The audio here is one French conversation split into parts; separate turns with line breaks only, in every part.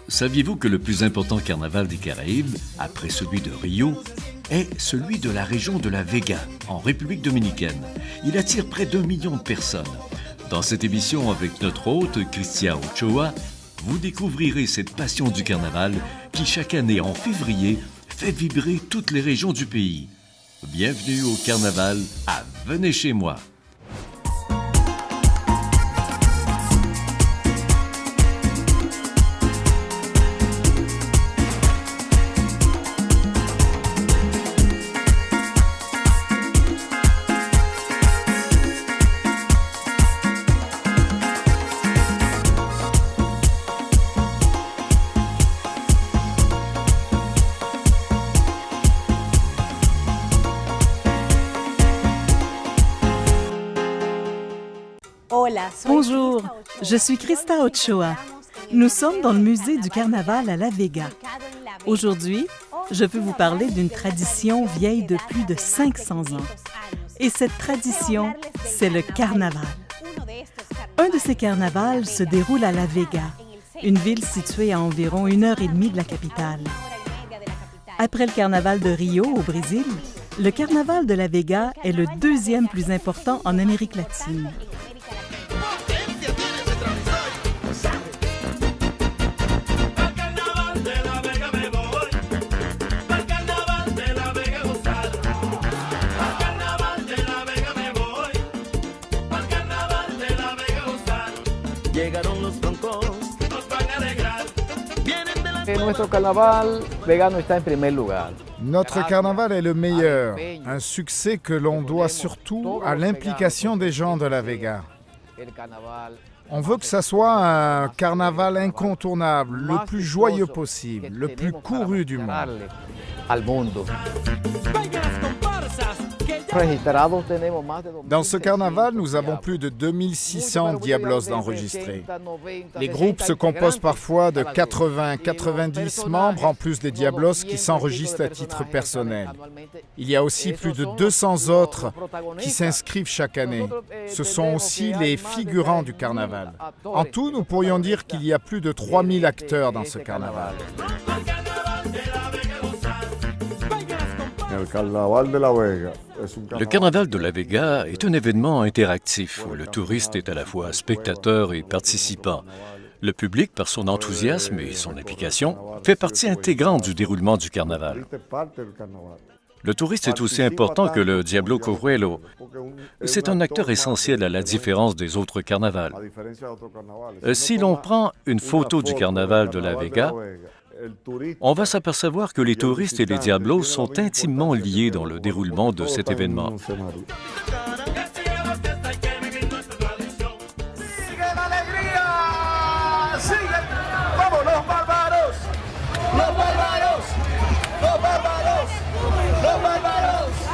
Saviez-vous que le plus important carnaval des Caraïbes, après celui de Rio, est celui de la région de la Vega, en République dominicaine. Il attire près d'1 million de personnes. Dans cette émission avec notre hôte, Cristia Ochoa, vous découvrirez cette passion du carnaval qui, chaque année en février, fait vibrer toutes les régions du pays. Bienvenue au carnaval à Venez chez moi.
Bonjour, je suis Cristia Ochoa. Nous sommes dans le musée du carnaval à La Vega. Aujourd'hui, je veux vous parler d'une tradition vieille de plus de 500 ans. Et cette tradition, c'est le carnaval. Un de ces carnavals se déroule à La Vega, une ville située à environ 1h30 de la capitale. Après le carnaval de Rio au Brésil, le carnaval de La Vega est le deuxième plus important en Amérique latine.
Notre carnaval est le meilleur, un succès que l'on doit surtout à l'implication des gens de La Vega. On veut que ça soit un carnaval incontournable, le plus joyeux possible, le plus couru du monde. Dans ce carnaval, nous avons plus de 2600 diablos enregistrés. Les groupes se composent parfois de 80-90 membres, en plus des diablos qui s'enregistrent à titre personnel. Il y a aussi plus de 200 autres qui s'inscrivent chaque année. Ce sont aussi les figurants du carnaval. En tout, nous pourrions dire qu'il y a plus de 3000 acteurs dans ce carnaval.
Le carnaval de La Vega est un événement interactif où le touriste est à la fois spectateur et participant. Le public, par son enthousiasme et son implication, fait partie intégrante du déroulement du carnaval. Le touriste est aussi important que le Diablo Cojuelo. C'est un acteur essentiel à la différence des autres carnavals. Si l'on prend une photo du carnaval de La Vega, on va s'apercevoir que les touristes et les diablos sont intimement liés dans le déroulement de cet événement.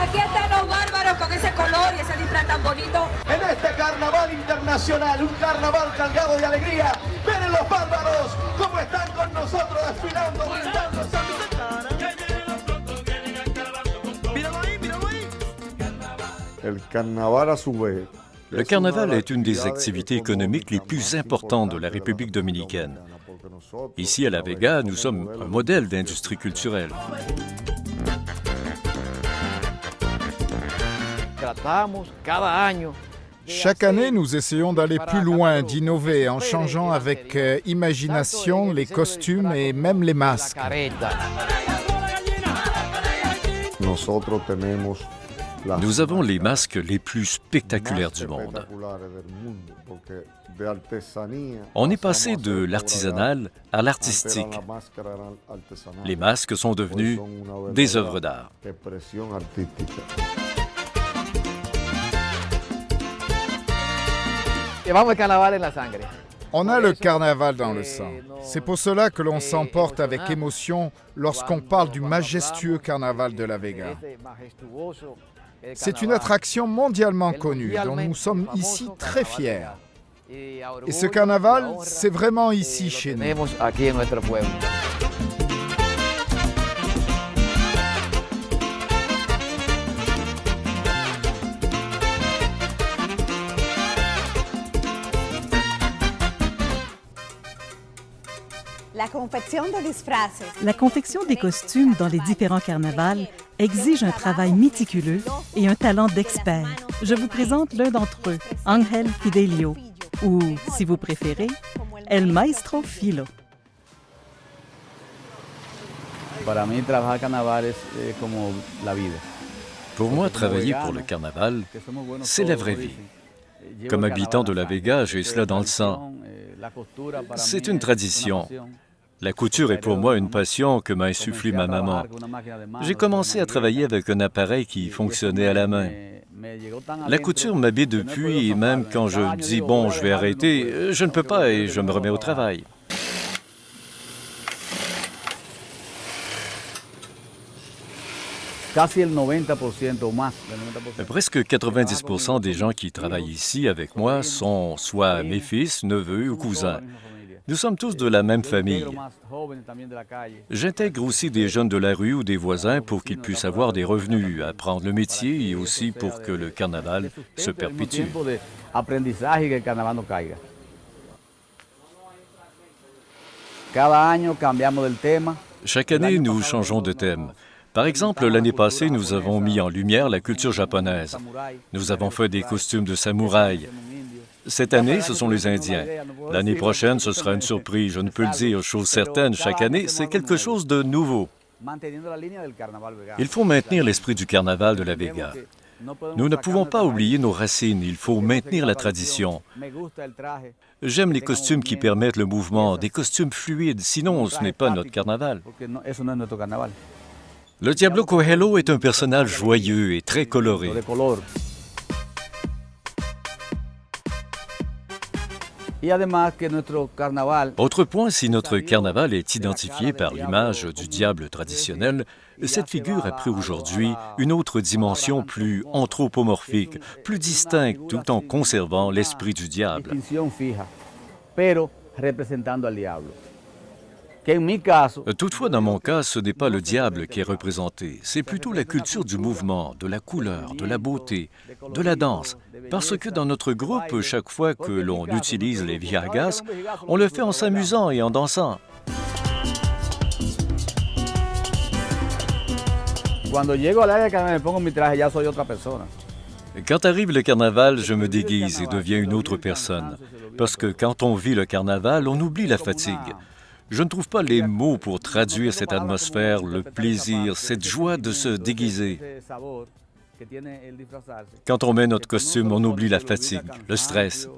Aquí están los bárbaros con ese color y ese disfraz tan bonito. En este carnaval internacional, un carnaval cargado de alegría. Miren los bárbaros cómo están con nosotros desfilando, brindando.
Le carnaval est une des activités économiques les plus importantes de la République dominicaine. Ici, à La Vega, nous sommes un modèle d'industrie culturelle.
Chaque année, nous essayons d'aller plus loin, d'innover en changeant avec imagination les costumes et même les masques.
Nous avons les masques les plus spectaculaires du monde. On est passé de l'artisanal à l'artistique. Les masques sont devenus des œuvres d'art.
On a le carnaval dans le sang. C'est pour cela que l'on s'emporte avec émotion lorsqu'on parle du majestueux carnaval de La Vega. C'est une attraction mondialement connue dont nous sommes ici très fiers. Et ce carnaval, c'est vraiment ici chez nous.
La confection des costumes dans les différents carnavals exige un travail méticuleux et un talent d'expert. Je vous présente l'un d'entre eux, Ángel Fidelio, ou, si vous préférez, El Maestro Filo.
Pour moi, travailler pour le carnaval, c'est la vraie vie. Comme habitant de La Vega, j'ai cela dans le sang. C'est une tradition. La couture est pour moi une passion que m'a insufflée ma maman. J'ai commencé à travailler avec un appareil qui fonctionnait à la main. La couture m'habite depuis et même quand je dis « bon, je vais arrêter », je ne peux pas et je me remets au travail. Presque 90% des gens qui travaillent ici avec moi sont soit mes fils, neveux ou cousins. Nous sommes tous de la même famille. J'intègre aussi des jeunes de la rue ou des voisins pour qu'ils puissent avoir des revenus, apprendre le métier et aussi pour que le carnaval se perpétue. Chaque année, nous changeons de thème. Par exemple, l'année passée, nous avons mis en lumière la culture japonaise. Nous avons fait des costumes de samouraï. Cette année, ce sont les Indiens. L'année prochaine, ce sera une surprise. Je ne peux le dire, chose certaine, chaque année, c'est quelque chose de nouveau. Il faut maintenir l'esprit du carnaval de La Vega. Nous ne pouvons pas oublier nos racines, il faut maintenir la tradition. J'aime les costumes qui permettent le mouvement, des costumes fluides, sinon ce n'est pas notre carnaval. Le Diablo Coelho est un personnage joyeux et très coloré. Autre point, si notre carnaval est identifié par l'image du diable traditionnel, cette figure a pris aujourd'hui une autre dimension plus anthropomorphique, plus distincte, tout en conservant l'esprit du diable. Toutefois, dans mon cas, ce n'est pas le diable qui est représenté, c'est plutôt la culture du mouvement, de la couleur, de la beauté, de la danse. Parce que dans notre groupe, chaque fois que l'on utilise les viagas, on le fait en s'amusant et en dansant. Quand arrive le carnaval, je me déguise et deviens une autre personne. Parce que quand on vit le carnaval, on oublie la fatigue. Je ne trouve pas les mots pour traduire cette atmosphère, le plaisir, cette joie de se déguiser. Quand on met notre costume, on oublie la fatigue, le stress.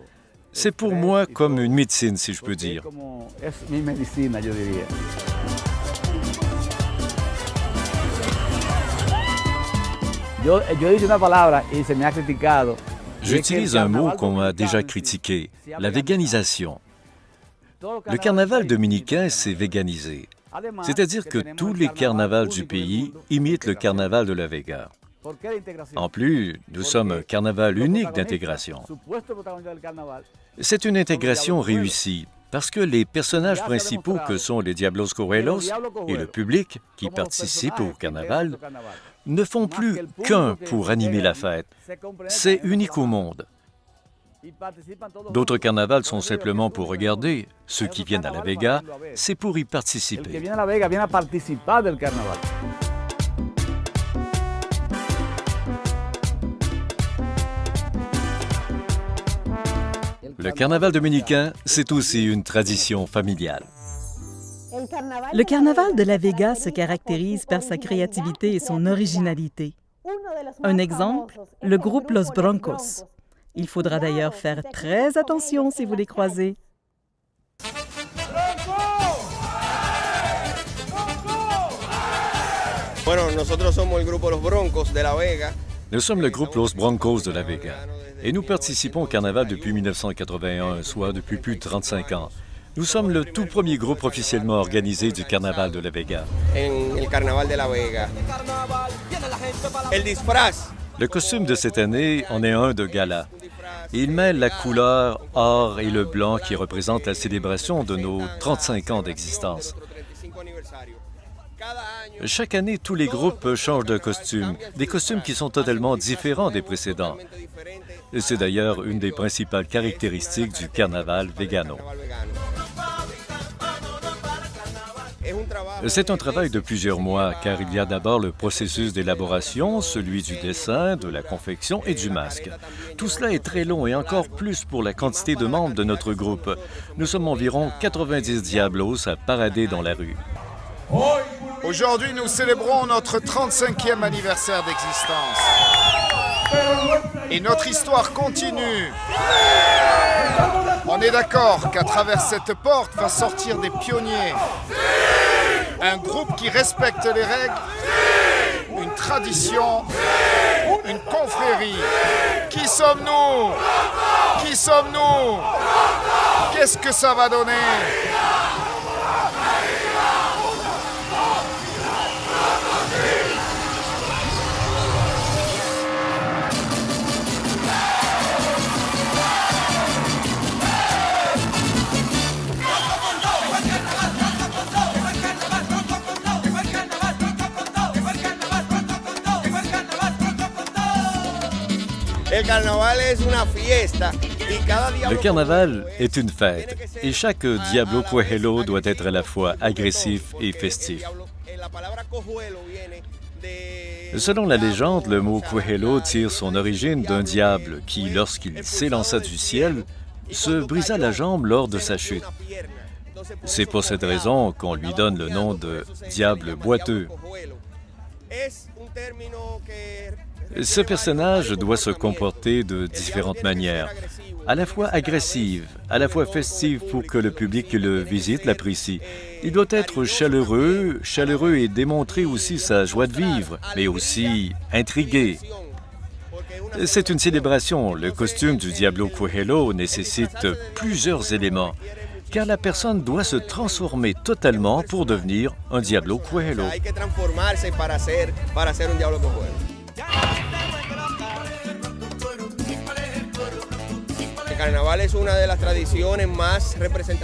C'est pour moi comme une médecine, si je peux dire. J'utilise un mot qu'on m'a déjà critiqué, la véganisation. Le carnaval dominicain s'est véganisé, c'est-à-dire que tous les carnavals du pays imitent le carnaval de La Vega. En plus, nous sommes un carnaval unique d'intégration. C'est une intégration réussie, parce que les personnages principaux que sont les Diablos Coelhos et le public qui participe au carnaval ne font plus qu'un pour animer la fête. C'est unique au monde. D'autres carnavals sont simplement pour regarder. Ceux qui viennent à La Vega, c'est pour y participer. Le carnaval dominicain, c'est aussi une tradition familiale.
Le carnaval de La Vega se caractérise par sa créativité et son originalité. Un exemple, le groupe Los Broncos. Il faudra d'ailleurs faire très attention si vous les croisez.
Nous sommes le groupe Los Broncos de La Vega et nous participons au carnaval depuis 1981, soit depuis plus de 35 ans. Nous sommes le tout premier groupe officiellement organisé du carnaval de La Vega. Le costume de cette année en est un de gala. Il mêle la couleur or et le blanc qui représentent la célébration de nos 35 ans d'existence. Chaque année, tous les groupes changent de costume, des costumes qui sont totalement différents des précédents. C'est d'ailleurs une des principales caractéristiques du carnaval végano. C'est un travail de plusieurs mois, car il y a d'abord le processus d'élaboration, celui du dessin, de la confection et du masque. Tout cela est très long et encore plus pour la quantité de membres de notre groupe. Nous sommes environ 90 Diablos à parader dans la rue.
Aujourd'hui, nous célébrons notre 35e anniversaire d'existence. Et notre histoire continue. On est d'accord qu'à travers cette porte va sortir des pionniers. Un groupe qui respecte les règles, une tradition, une confrérie. Qui sommes-nous? Qui sommes-nous? Qu'est-ce que ça va donner?
Le carnaval est une fête et chaque Diablo Cojuelo doit être à la fois agressif et festif. Selon la légende, le mot Cojuelo tire son origine d'un diable qui, lorsqu'il s'élança du ciel, se brisa la jambe lors de sa chute. C'est pour cette raison qu'on lui donne le nom de diable boiteux. Ce personnage doit se comporter de différentes manières, à la fois agressive, à la fois festive pour que le public qui le visite l'apprécie. Il doit être chaleureux et démontrer aussi sa joie de vivre, mais aussi intrigué. C'est une célébration. Le costume du Diablo Cojuelo nécessite plusieurs éléments, car la personne doit se transformer totalement pour devenir un Diablo Cojuelo.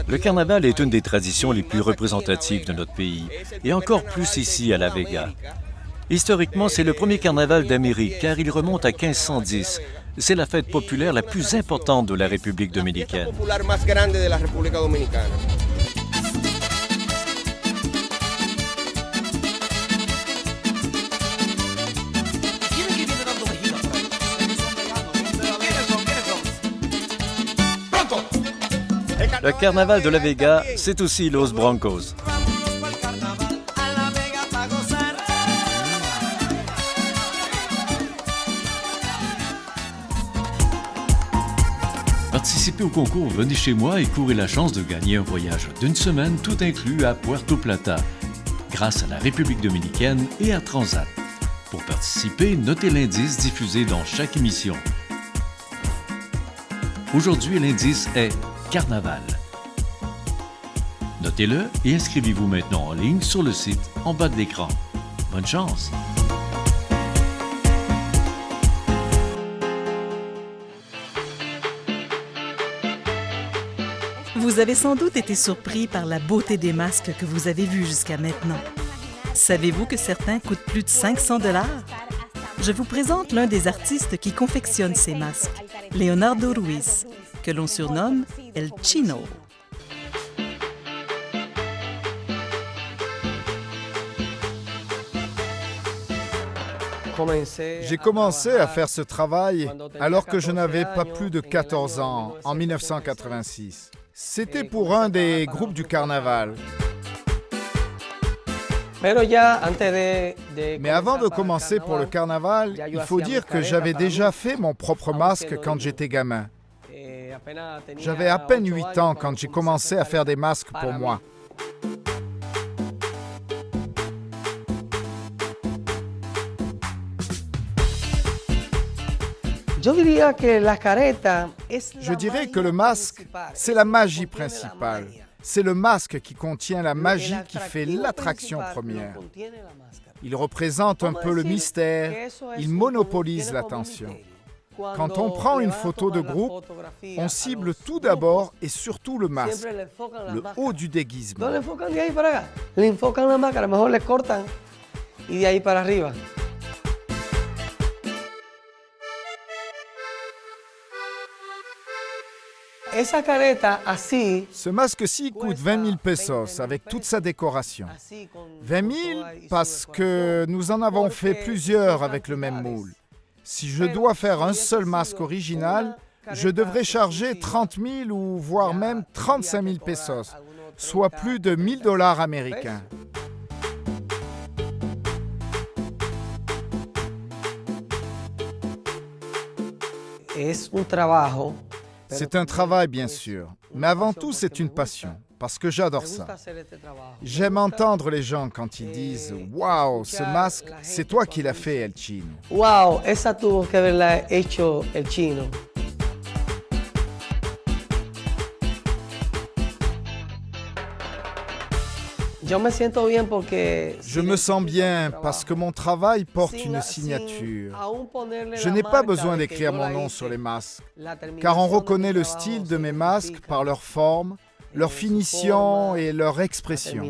Le carnaval est une des traditions les plus représentatives de notre pays, et encore plus ici à La Vega. Historiquement, c'est le premier carnaval d'Amérique, car il remonte à 1510. C'est la fête populaire la plus importante de la République dominicaine. Le carnaval de La Vega, c'est aussi Los Broncos. Participez au concours Venez chez moi et courez la chance de gagner un voyage d'une semaine tout inclus à Puerto Plata, grâce à la République dominicaine et Air Transat. Pour participer, notez l'indice diffusé dans chaque émission. Aujourd'hui, l'indice est Carnaval. Notez-le et inscrivez-vous maintenant en ligne sur le site en bas de l'écran. Bonne chance!
Vous avez sans doute été surpris par la beauté des masques que vous avez vus jusqu'à maintenant. Savez-vous que certains coûtent plus de 500 $? Je vous présente l'un des artistes qui confectionne ces masques, Leonardo Ruiz, que l'on surnomme El Chino.
J'ai commencé à faire ce travail alors que je n'avais pas plus de 14 ans, en 1986. C'était pour un des groupes du carnaval. Mais avant de commencer pour le carnaval, il faut dire que j'avais déjà fait mon propre masque quand j'étais gamin. J'avais à peine 8 ans quand j'ai commencé à faire des masques pour moi. Je dirais que le masque, c'est la magie principale. C'est le masque qui contient la magie qui fait l'attraction première. Il représente un peu le mystère, il monopolise l'attention. Quand on prend une photo de groupe, on cible tout d'abord et surtout le masque, le haut du déguisement. Ce masque-ci coûte 20 000 pesos avec toute sa décoration. 20 000 parce que nous en avons fait plusieurs avec le même moule. Si je dois faire un seul masque original, je devrais charger 30 000 ou voire même 35 000 pesos, soit plus de 1 000 $ américains. C'est un travail, bien sûr, mais avant tout, c'est une passion, parce que j'adore ça. J'aime entendre les gens quand ils disent « Waouh, ce masque, c'est toi qui l'as fait, El Chino. »
Wow, esa tuvo que haberla hecho el chino.
Je me sens bien parce que mon travail porte une signature. Je n'ai pas besoin d'écrire mon nom sur les masques, car on reconnaît le style de mes masques par leur forme, leur finition et leur expression.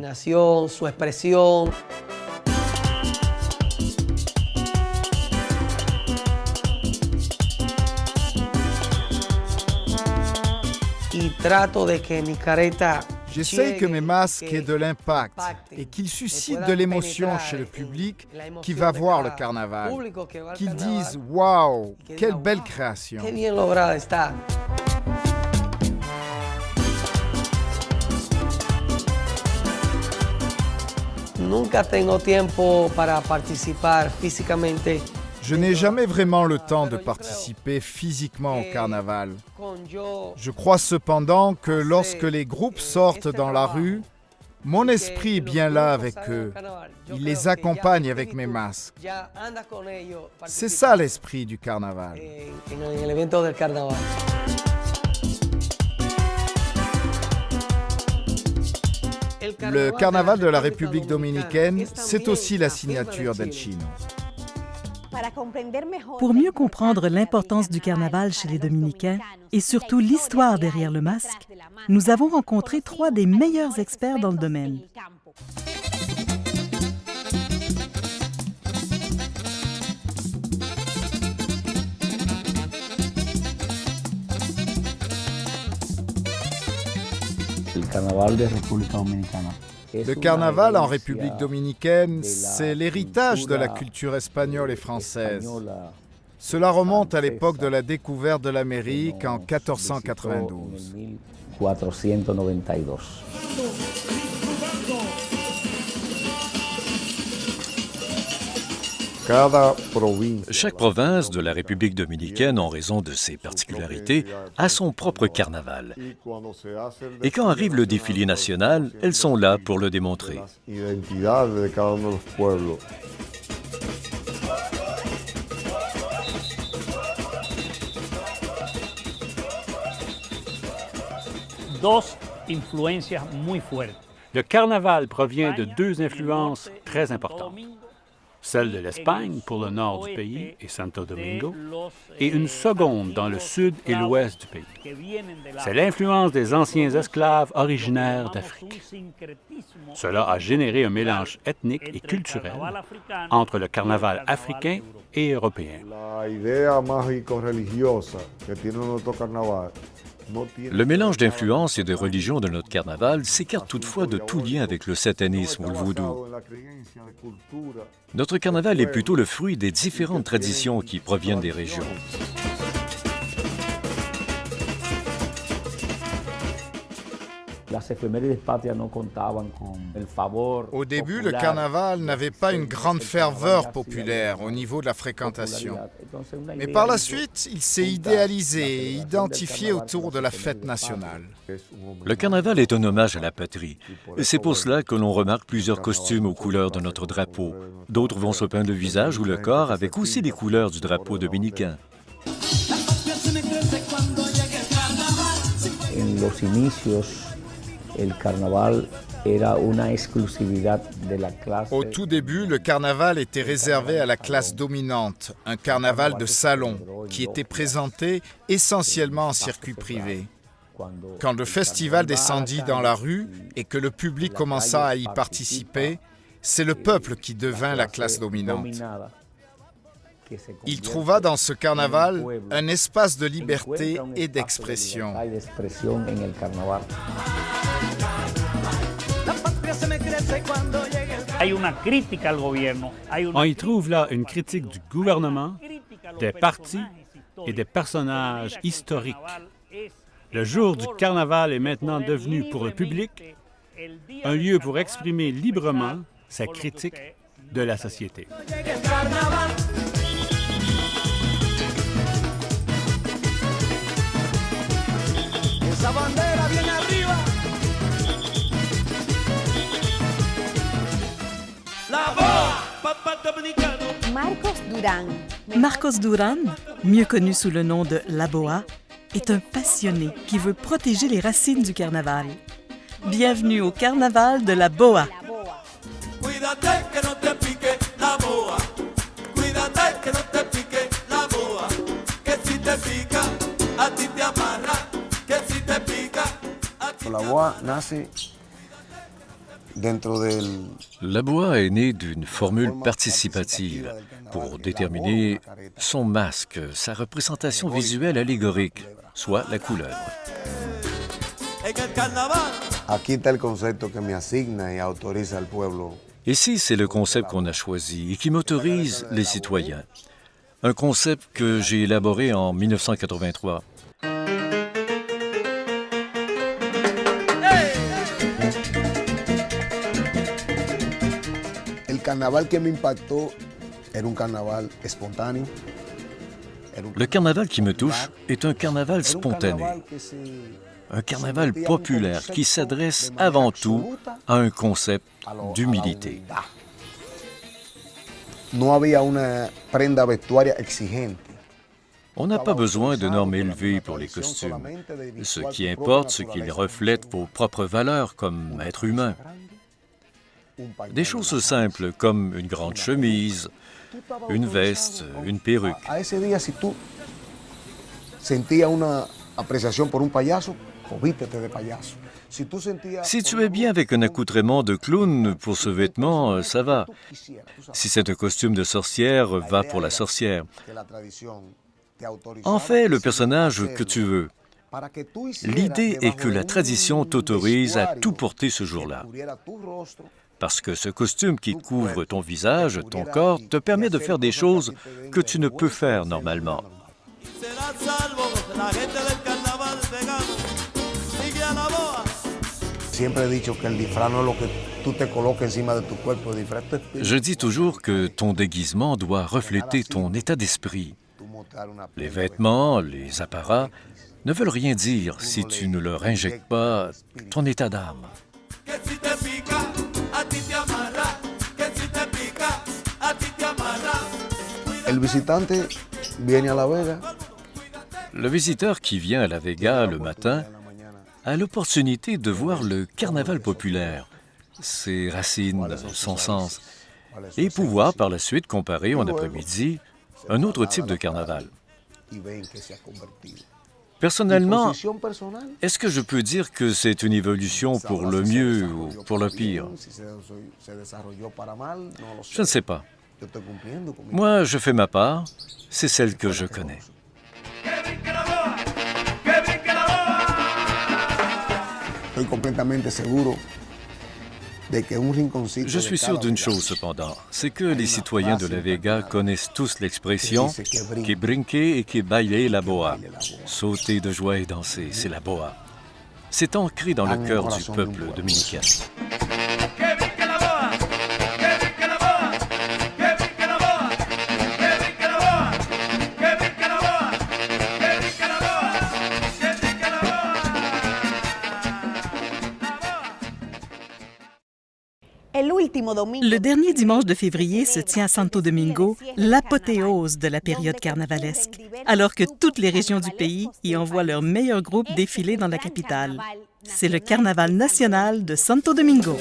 J'essaye que mes masques aient de l'impact et qu'ils suscitent de l'émotion chez le public qui va voir le carnaval. Qu'ils disent « Waouh, quelle belle création !» Je n'ai jamais vraiment le temps de participer physiquement au carnaval. Je crois cependant que lorsque les groupes sortent dans la rue, mon esprit est bien là avec eux. Il les accompagne avec mes masques. C'est ça l'esprit du carnaval. Le carnaval de la République dominicaine, c'est aussi la signature d'El Chino.
Pour mieux comprendre l'importance du carnaval chez les Dominicains et surtout l'histoire derrière le masque, nous avons rencontré 3 des meilleurs experts dans le domaine.
Le carnaval en République dominicaine, c'est l'héritage de la culture espagnole et française. Cela remonte à l'époque de la découverte de l'Amérique en 1492.
Chaque province de la République dominicaine, en raison de ses particularités, a son propre carnaval. Et quand arrive le défilé national, elles sont là pour le démontrer.
Le carnaval provient de 2 influences très importantes. Celle de l'Espagne pour le nord du pays et Santo Domingo, et une seconde dans le sud et l'ouest du pays. C'est l'influence des anciens esclaves originaires d'Afrique. Cela a généré un mélange ethnique et culturel entre le carnaval africain et européen.
Le mélange d'influences et de religions de notre carnaval s'écarte toutefois de tout lien avec le satanisme ou le vaudou. Notre carnaval est plutôt le fruit des différentes traditions qui proviennent des régions.
Au début, le carnaval n'avait pas une grande ferveur populaire au niveau de la fréquentation. Mais par la suite, il s'est idéalisé et identifié autour de la fête nationale.
Le carnaval est un hommage à la patrie. Et c'est pour cela que l'on remarque plusieurs costumes aux couleurs de notre drapeau. D'autres vont se peindre le visage ou le corps avec aussi les couleurs du drapeau dominicain.
Au tout début, le carnaval était réservé à la classe dominante, un carnaval de salon qui était présenté essentiellement en circuit privé. Quand le festival descendit dans la rue et que le public commença à y participer, c'est le peuple qui devint la classe dominante. Il trouva dans ce carnaval un espace de liberté et d'expression.
On y trouve là une critique du gouvernement, des partis et des personnages historiques. Le jour du carnaval est maintenant devenu pour le public un lieu pour exprimer librement sa critique de la société.
Marcos Duran, mieux connu sous le nom de La Boa, est un passionné qui veut protéger les racines du carnaval. Bienvenue au carnaval de La Boa.
La Boa est née d'une formule participative pour déterminer son masque, sa représentation visuelle allégorique, soit la couleuvre. Ici, c'est le concept qu'on a choisi et qui m'autorise les citoyens. Un concept que j'ai élaboré en 1983. Le carnaval qui me touche est un carnaval spontané, un carnaval populaire qui s'adresse avant tout à un concept d'humilité. On n'a pas besoin de normes élevées pour les costumes. Ce qui importe, c'est qu'ils reflètent vos propres valeurs comme être humain. Des choses simples comme une grande chemise, une veste, une perruque. Si tu es bien avec un accoutrement de clown pour ce vêtement, ça va. Si c'est un costume de sorcière, va pour la sorcière. En fais le personnage que tu veux. L'idée est que la tradition t'autorise à tout porter ce jour-là. Parce que ce costume qui couvre ton visage, ton corps, te permet de faire des choses que tu ne peux faire normalement. Je dis toujours que ton déguisement doit refléter ton état d'esprit. Les vêtements, les apparats ne veulent rien dire si tu ne leur injectes pas ton état d'âme. Le visiteur qui vient à La Vega le matin a l'opportunité de voir le carnaval populaire, ses racines, son sens, et pouvoir par la suite comparer en après-midi un autre type de carnaval. Personnellement, est-ce que je peux dire que c'est une évolution pour le mieux ou pour le pire? Je ne sais pas. Moi, je fais ma part, c'est celle que je connais. Je suis sûr d'une chose cependant, c'est que les citoyens de La Vega connaissent tous l'expression « que brinque et que baile la boa ». Sauter de joie et danser, c'est la boa. C'est ancré dans le cœur du peuple dominicain.
Le dernier dimanche de février se tient à Santo Domingo l'apothéose de la période carnavalesque, alors que toutes les régions du pays y envoient leurs meilleurs groupes défiler dans la capitale. C'est le Carnaval national de Santo Domingo.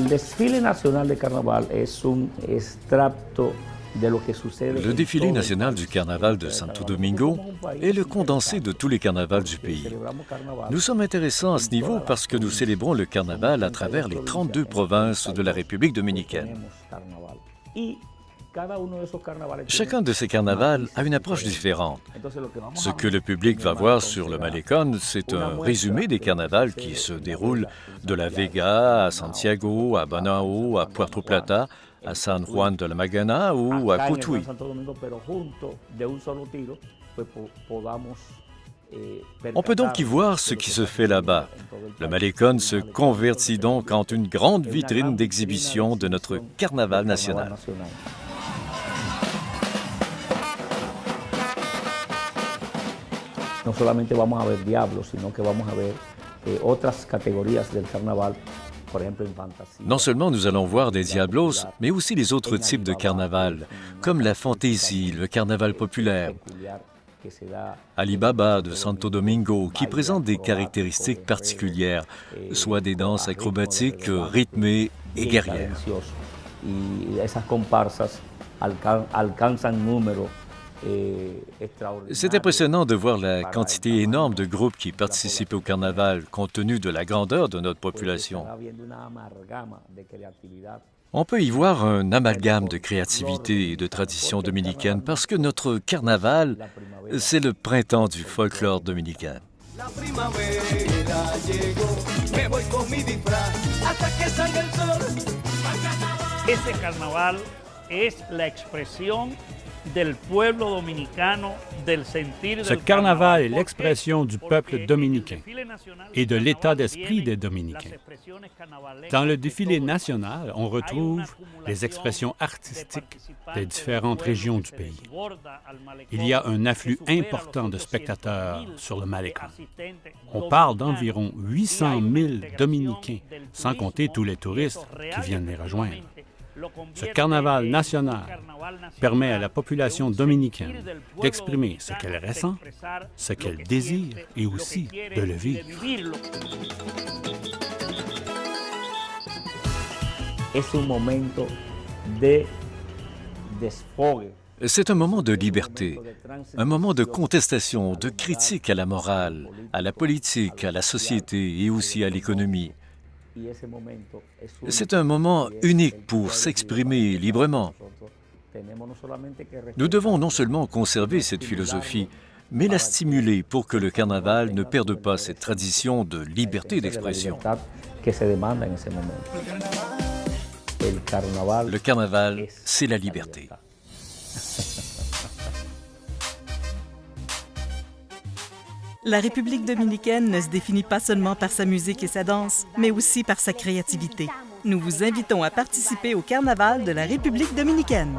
desfile nacional de carnaval es un extracto de lo que sucede.
Le défilé national du carnaval de Santo Domingo est le condensé de tous les carnavals du pays. Nous sommes intéressants à ce niveau parce que nous célébrons le carnaval à travers les 32 provinces de la République dominicaine. Chacun de ces carnavals a une approche différente. Ce que le public va voir sur le Malecón, c'est un résumé des carnavals qui se déroulent de La Vega à Santiago, à Bonao, à Puerto Plata, à San Juan de la Maguana ou à Cotuí. On peut donc y voir ce qui se fait là-bas. Le Malecón se convertit donc en une grande vitrine d'exhibition de notre carnaval national.
No solamente vamos a ver diablos, sino que vamos a ver otras categorías del carnaval, por ejemplo en fantasía.
Non seulement nous allons voir des diablos, mais aussi les autres types de carnaval, comme la fantaisie, le carnaval populaire, Alibaba de Santo Domingo, qui présente des caractéristiques particulières, soit des danses acrobatiques, rythmées et guerrières.
Y esas comparsas alcanzan números.
C'est impressionnant de voir la quantité énorme de groupes qui participent au carnaval, compte tenu de la grandeur de notre population. On peut y voir un amalgame de créativité et de tradition dominicaine parce que notre carnaval, c'est le printemps du folklore dominicain.
Ese carnaval es la expresión del pueblo dominicano, del sentir
Ce carnaval est l'expression du peuple dominicain et de l'état d'esprit des Dominicains. Dans le défilé national, on retrouve les expressions artistiques des différentes régions du pays. Il y a un afflux important de spectateurs sur le Malecón. On parle d'environ 800 000 Dominicains, sans compter tous les touristes qui viennent les rejoindre. Ce carnaval national permet à la population dominicaine d'exprimer ce qu'elle ressent, ce qu'elle désire et aussi de le vivre.
C'est un moment de liberté, un moment de contestation, de critique à la morale, à la politique, à la société et aussi à l'économie. C'est un moment unique pour s'exprimer librement. Nous devons non seulement conserver cette philosophie, mais la stimuler pour que le carnaval ne perde pas cette tradition de liberté d'expression. Le carnaval, c'est la liberté.
La République dominicaine ne se définit pas seulement par sa musique et sa danse, mais aussi par sa créativité. Nous vous invitons à participer au Carnaval de la République dominicaine.